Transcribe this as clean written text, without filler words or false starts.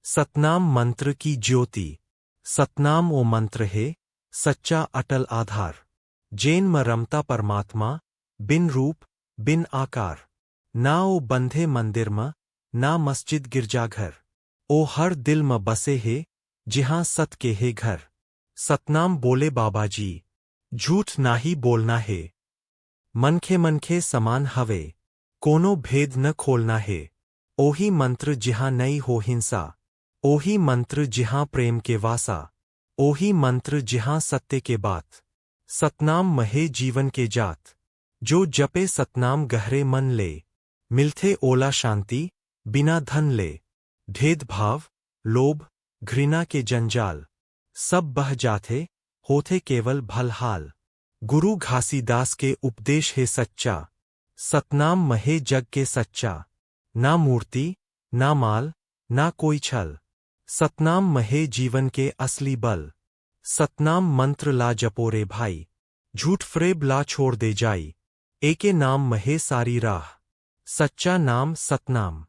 सतनाम मंत्र की ज्योति। सतनाम वो मंत्र है, सच्चा अटल आधार। जैन में रमता परमात्मा, बिन रूप बिन आकार। ना ओ बंधे मंदिर में, ना मस्जिद गिरजाघर। ओ हर दिल में बसे है, जिहां सत के है घर। सतनाम बोले बाबा जी, झूठ नाही बोलना है। मनखे मनखे समान हवे, कोनो भेद न खोलना है। ओही मंत्र जिहां नहीं हो हिंसा, ओही मंत्र जिहां प्रेम के वासा। ओही मंत्र जिहां सत्य के बात। सतनाम महे जीवन के जात। जो जपे सतनाम गहरे मन ले, मिलथे ओला शांति, बिना धन ले। भेदभाव, लोभ, घृणा के जंजाल, सब बह जाते, होते केवल भलहाल। गुरु घासीदास के उपदेश है सच्चा, सतनाम महे जग के सच्चा। ना मूर्ति, ना माल, ना कोई छल, सतनाम महे जीवन के असली बल। सतनाम मंत्र ला जपोरे भाई, झूठ फ्रेब ला छोड़ दे जाई। एके नाम महे सारी राह, सच्चा नाम सतनाम।